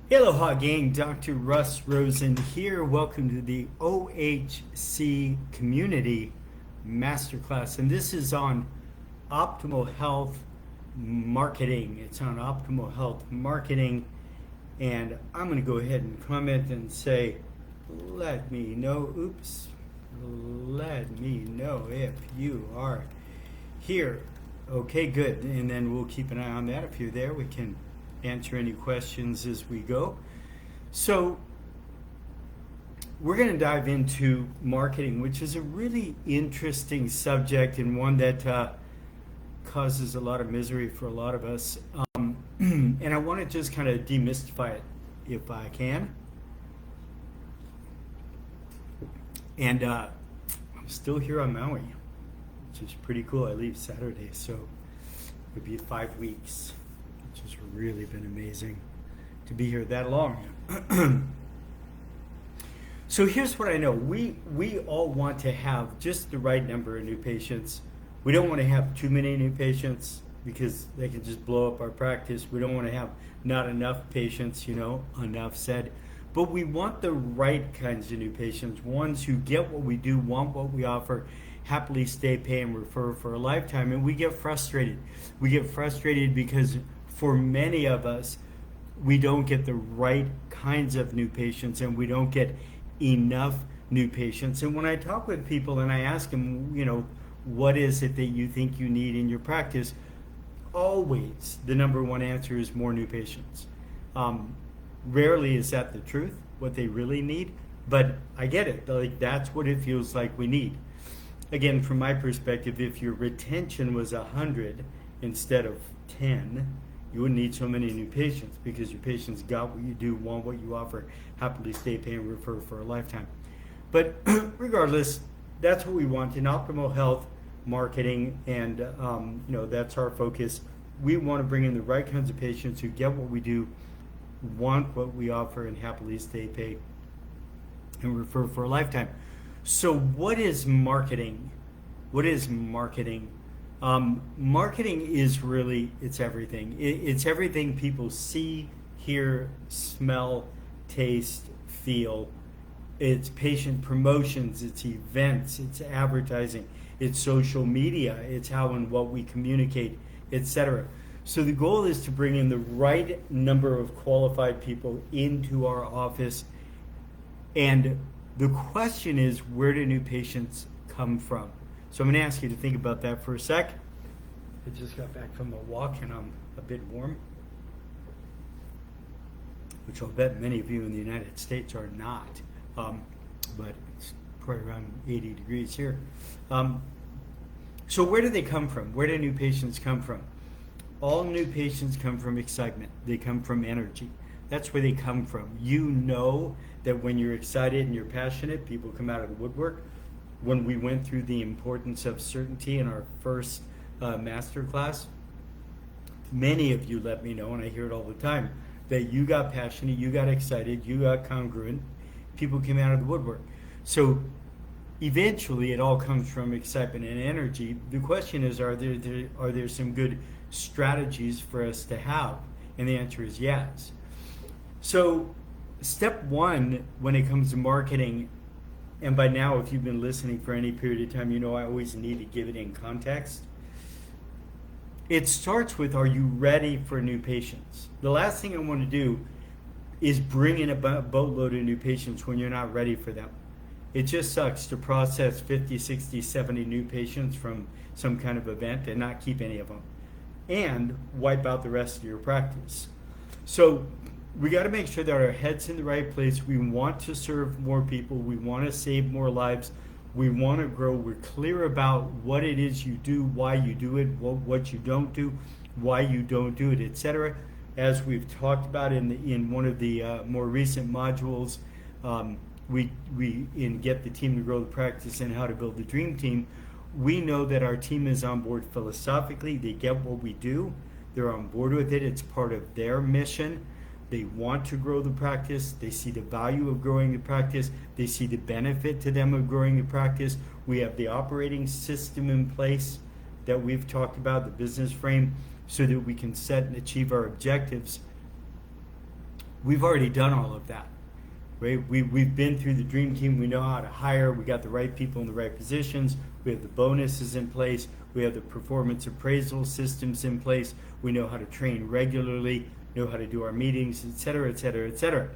Aloha gang, Dr. Russ Rosen here. Welcome to the OHC Community Masterclass. And this is on optimal health marketing. It's on optimal health marketing. And I'm going to go ahead and comment and say, let me know if you are here. Okay, good. And then we'll keep an eye on that. If you're there, we can answer any questions as we go. So we're going to dive into marketing, which is a really interesting subject and one that causes a lot of misery for a lot of us. And I want to just kind of demystify it if I can. And I'm still here on Maui, which is pretty cool. I leave Saturday, so it'll be 5 weeks. Which has really been amazing to be here that long. So here's what I know. We all want to have just the right number of new patients. We don't want to have too many new patients because they can just blow up our practice. We don't want to have not enough patients, enough said. But we want the right kinds of new patients, ones who get what we do, want what we offer, happily stay, pay, and refer for a lifetime. And we get frustrated. We get frustrated because for many of us, we don't get the right kinds of new patients and we don't get enough new patients. And when I talk with people and I ask them, what is it that you think you need in your practice? Always the number one answer is more new patients. Rarely is that the truth, what they really need, but I get it. Like, that's what it feels like we need. Again, from my perspective, if your retention was 100 instead of 10, you wouldn't need so many new patients because your patients got what you do, want what you offer, happily stay, pay, and refer for a lifetime. But regardless, that's what we want in optimal health marketing, and that's our focus. We want to bring in the right kinds of patients who get what we do, want what we offer, and happily stay, pay, and refer for a lifetime. So what is marketing? What is marketing? Marketing is really, it's everything. It's everything people see, hear, smell, taste, feel. It's patient promotions, it's events, it's advertising, it's social media, it's how and what we communicate, etc. So the goal is to bring in the right number of qualified people into our office. And the question is, where do new patients come from? So I'm going to ask you to think about that for a sec. I just got back from a walk and I'm a bit warm, which I'll bet many of you in the United States are not, but it's probably around 80 degrees here. So where do they come from? Where do new patients come from? All new patients come from excitement. They come from energy. That's where they come from. You know that when you're excited and you're passionate, people come out of the woodwork. When we went through the importance of certainty in our first master class, many of you let me know, and I hear it all the time, that you got passionate, you got excited, you got congruent. People came out of the woodwork. So eventually it all comes from excitement and energy. The question is, are there some good strategies for us to have? And the answer is yes. So step one when it comes to marketing, and by now, if you've been listening for any period of time, you know I always need to give it in context. It starts with, are you ready for new patients? The last thing I want to do is bring in a boatload of new patients when you're not ready for them. It just sucks to process 50, 60, 70 new patients from some kind of event and not keep any of them, and wipe out the rest of your practice. So we got to make sure that our head's in the right place. We want to serve more people. We want to save more lives. We want to grow. We're clear about what it is you do, why you do it, what you don't do, why you don't do it, etc. As we've talked about in one of the more recent modules, we in Get the Team to Grow the Practice and How to Build the Dream Team, we know that our team is on board philosophically. They get what we do. They're on board with it. It's part of their mission. They want to grow the practice. They see the value of growing the practice. They see the benefit to them of growing the practice. We have the operating system in place that we've talked about, the business frame, so that we can set and achieve our objectives We've already done all of that, right? We've been through the dream team. We know how to hire. We got the right people in the right positions. We have the bonuses in place. We have the performance appraisal systems in place. We know how to train regularly, know how to do our meetings, et cetera, et cetera, et cetera.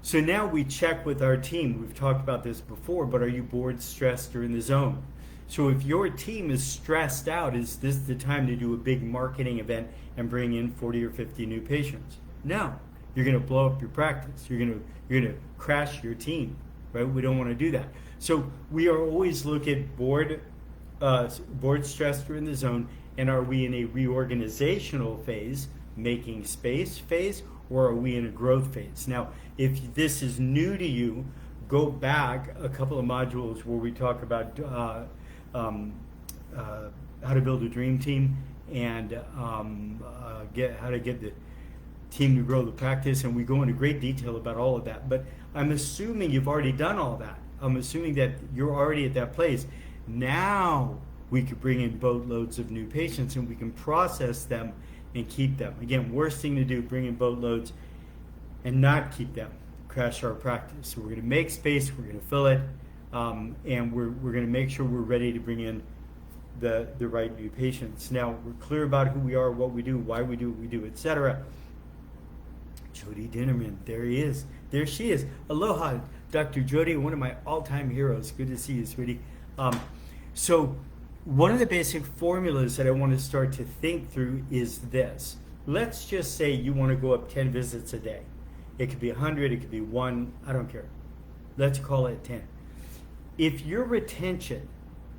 So now we check with our team. We've talked about this before, but are you bored, stressed, or in the zone? So if your team is stressed out, is this the time to do a big marketing event and bring in 40 or 50 new patients? No. You're going to blow up your practice. You're going to crash your team, right? We don't want to do that. So we are always looking at bored, stressed, or in the zone, and are we in a reorganizational phase, making space phase, or are we in a growth phase? Now, if this is new to you, go back a couple of modules where we talk about how to build a dream team and how to get the team to grow the practice, and we go into great detail about all of that. But I'm assuming you've already done all that. I'm assuming that you're already at that place. Now we could bring in boatloads of new patients and we can process them and keep them. Again, worst thing to do, bring in boatloads and not keep them, crash our practice. So we're going to make space, we're going to fill it, and we're going to make sure we're ready to bring in the right new patients. Now, we're clear about who we are, what we do, why we do what we do, etc. Jody Dinnerman, there he is. There she is. Aloha, Dr. Jody, one of my all-time heroes. Good to see you, sweetie. So one of the basic formulas that I want to start to think through is this. Let's just say you want to go up 10 visits a day. It could be 100, it could be 1, I don't care. Let's call it 10. If your retention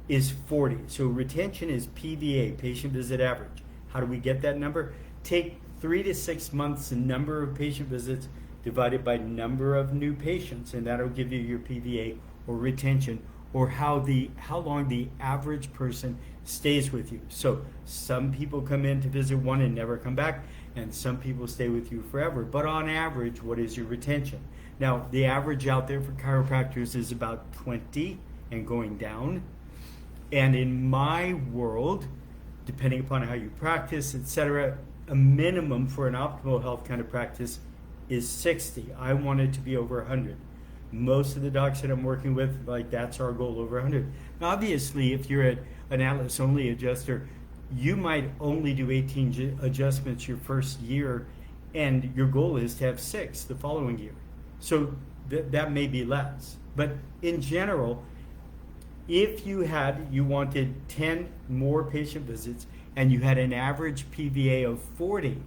is 40, so retention is PVA, patient visit average. How do we get that number? Take 3 to 6 months the number of patient visits divided by number of new patients, and that'll give you your PVA or retention, or how long the average person stays with you. So some people come in to visit one and never come back, and some people stay with you forever. But on average, what is your retention? Now, the average out there for chiropractors is about 20 and going down. And in my world, depending upon how you practice, etc., a minimum for an optimal health kind of practice is 60. I want it to be over 100. Most of the docs that I'm working with, like, that's our goal, over 100. Now, obviously, if you're an Atlas-only adjuster, you might only do 18 adjustments your first year, and your goal is to have 6 the following year. So that may be less. But in general, if you wanted 10 more patient visits and you had an average PVA of 40,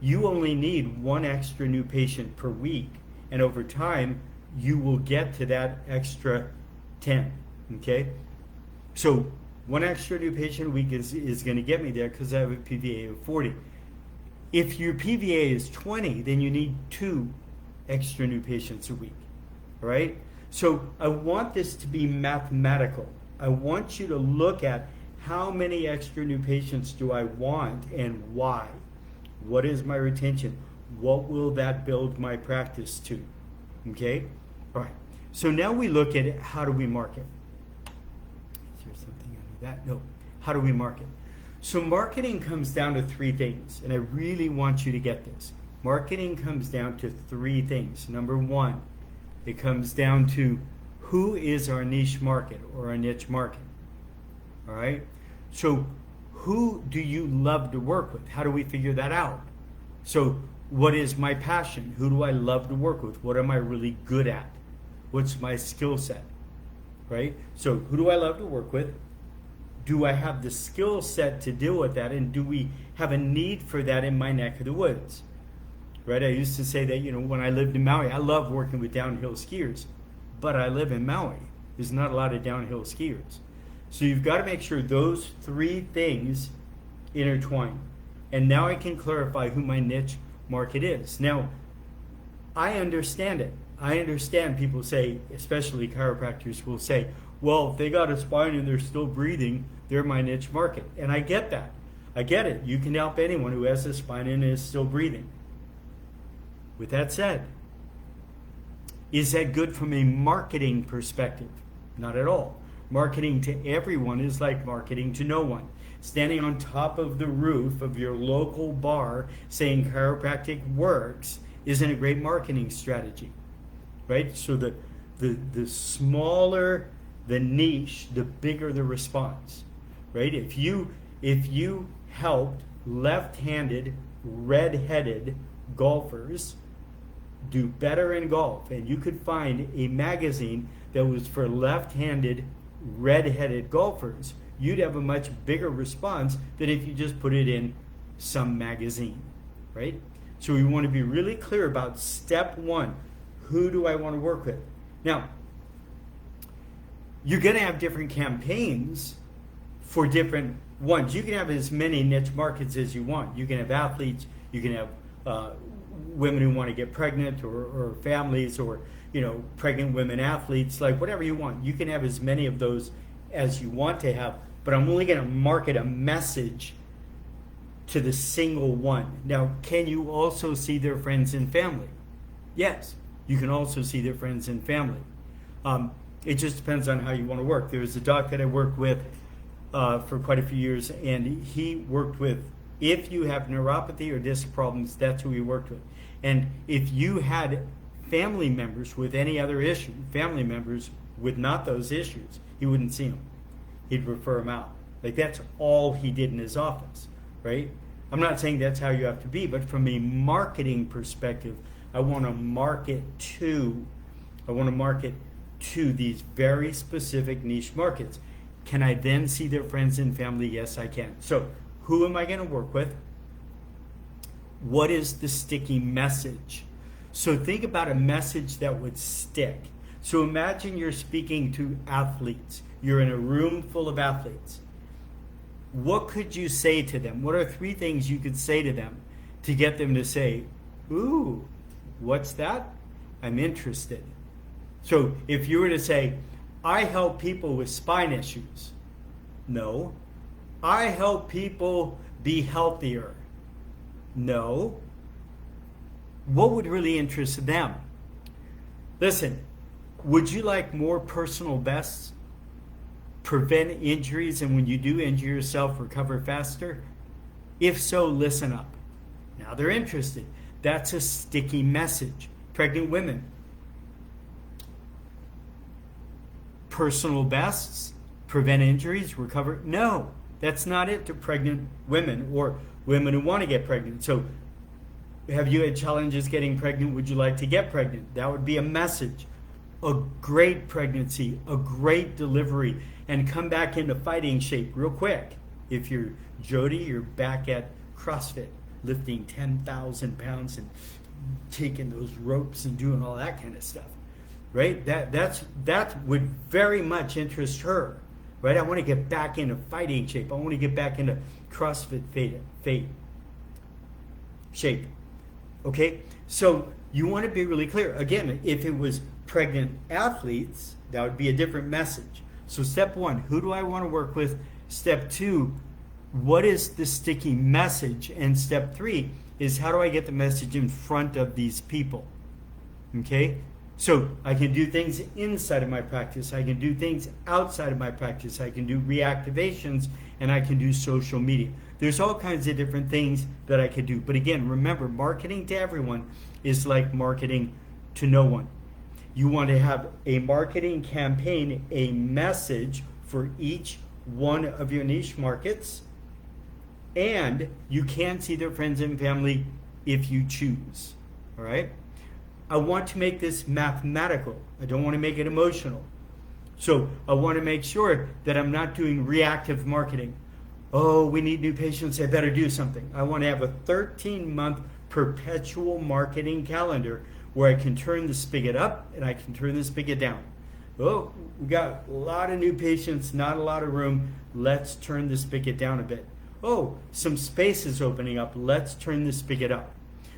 you only need 1 extra new patient per week. And over time, you will get to that extra 10, okay? So 1 extra new patient a week is going to get me there because I have a PVA of 40. If your PVA is 20, then you need 2 extra new patients a week, all right? So I want this to be mathematical. I want you to look at how many extra new patients do I want and why? What is my retention? What will that build my practice to? Okay? All right. So now we look at it, how do we market? Is there something under that? No. How do we market? So marketing comes down to 3 things, and I really want you to get this. Marketing comes down to 3 things. Number 1, it comes down to who is our niche market or our niche market. All right? So who do you love to work with? How do we figure that out? So what is my passion? Who do I love to work with? What am I really good at? What's my skill set? Right? So who do I love to work with? Do I have the skill set to deal with that? And do we have a need for that in my neck of the woods? Right? I used to say that, when I lived in Maui, I love working with downhill skiers, but I live in Maui. There's not a lot of downhill skiers. So you've got to make sure those 3 things intertwine. And now I can clarify who my niche market is. Now, I understand it. I understand people say, especially chiropractors will say, well, if they got a spine and they're still breathing, they're my niche market. And I get that. I get it. You can help anyone who has a spine and is still breathing. With that said, is that good from a marketing perspective? Not at all. Marketing to everyone is like marketing to no one. Standing on top of the roof of your local bar saying chiropractic works isn't a great marketing strategy, right? So the smaller the niche, the bigger the response, right? If you helped left-handed, red-headed golfers do better in golf, and you could find a magazine that was for left-handed, red-headed golfers, you'd have a much bigger response than if you just put it in some magazine, right? So we want to be really clear about step one. Who do I want to work with? Now, you're going to have different campaigns for different ones. You can have as many niche markets as you want. You can have athletes, you can have women who want to get pregnant, or families, or pregnant women athletes, like whatever you want. You can have as many of those as you want to have, but I'm only going to market a message to the single one. Now, can you also see their friends and family? Yes, you can also see their friends and family. It just depends on how you want to work. There was a doc that I worked with for quite a few years, and he worked with, if you have neuropathy or disc problems, that's who he worked with. And if you had family members with any other issue, family members with not those issues, he wouldn't see them. He'd refer them out. Like, that's all he did in his office, right? I'm not saying that's how you have to be, but from a marketing perspective, I want to market to these very specific niche markets. Can I then see their friends and family? Yes, I can. So who am I going to work with? What is the sticky message? So think about a message that would stick. So imagine you're speaking to athletes. You're in a room full of athletes. What could you say to them? What are 3 things you could say to them to get them to say, ooh, what's that? I'm interested. So if you were to say, I help people with spine issues. No. I help people be healthier. No. What would really interest them? Listen, would you like more personal bests? Prevent injuries, and when you do injure yourself, recover faster? If so, listen up. Now they're interested. That's a sticky message. Pregnant women. Personal bests, prevent injuries, recover. No, that's not it to pregnant women or women who want to get pregnant. So have you had challenges getting pregnant? Would you like to get pregnant? That would be a message. A great pregnancy, a great delivery, and come back into fighting shape real quick. If you're Jody, you're back at CrossFit, lifting 10,000 pounds and taking those ropes and doing all that kind of stuff. Right? That would very much interest her. Right? I want to get back into fighting shape. I want to get back into CrossFit shape. Okay? So you want to be really clear. Again, if it was pregnant athletes, that would be a different message. So step 1, who do I want to work with? Step 2, what is the sticky message? And step 3 is, how do I get the message in front of these people? Okay? So I can do things inside of my practice. I can do things outside of my practice. I can do reactivations, and I can do social media. There's all kinds of different things that I could do. But again, remember, marketing to everyone is like marketing to no one. You want to have a marketing campaign, a message for each one of your niche markets, and you can see their friends and family if you choose. All right? I want to make this mathematical. I don't want to make it emotional. So I want to make sure that I'm not doing reactive marketing. Oh, we need new patients, I better do something. I want to have a 13-month perpetual marketing calendar where I can turn the spigot up and I can turn the spigot down. Oh, we got a lot of new patients, not a lot of room. Let's turn the spigot down a bit. Oh, some space is opening up. Let's turn the spigot up.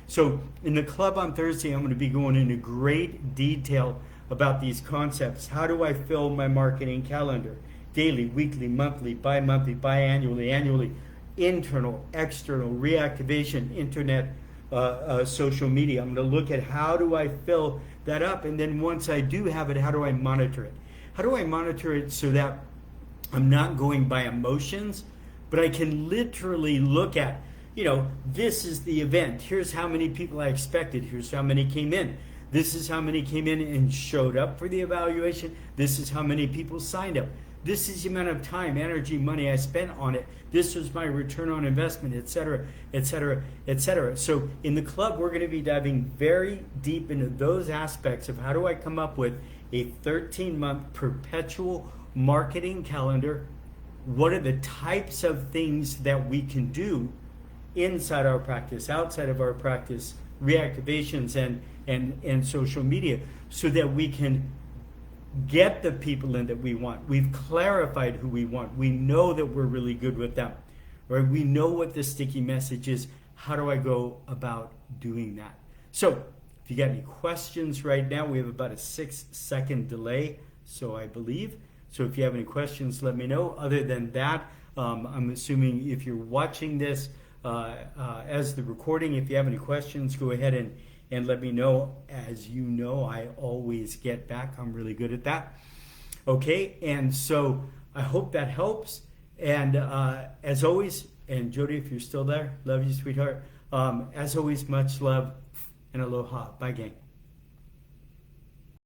So in the club on Thursday, I'm going to be going into great detail about these concepts. How do I fill my marketing calendar? Daily, weekly, monthly, bi-monthly, biannually, annually, internal, external, reactivation, internet, social media. I'm going to look at how do I fill that up, and then once I do have it, how do I monitor it? How do I monitor it so that I'm not going by emotions, but I can literally look at, this is the event. Here's how many people I expected. Here's how many came in. This is how many came in and showed up for the evaluation. This is how many people signed up. This is the amount of time, energy, money I spent on it. This was my return on investment, et cetera, et cetera, et cetera. So in the club, we're going to be diving very deep into those aspects of how do I come up with a 13-month perpetual marketing calendar. What are the types of things that we can do inside our practice, outside of our practice, reactivations and social media, so that we can get the people in that we want. We've clarified who we want. We know that we're really good with them, right? We know what the sticky message is. How do I go about doing that? So if you got any questions right now, we have about a 6-second delay, so I believe. So if you have any questions, let me know. Other than that, I'm assuming if you're watching this as the recording, if you have any questions, go ahead and let me know. As you know, I always get back. I'm really good at that. Okay, and so I hope that helps. And as always, and Jody, if you're still there, love you, sweetheart. As always, much love and aloha. Bye, gang.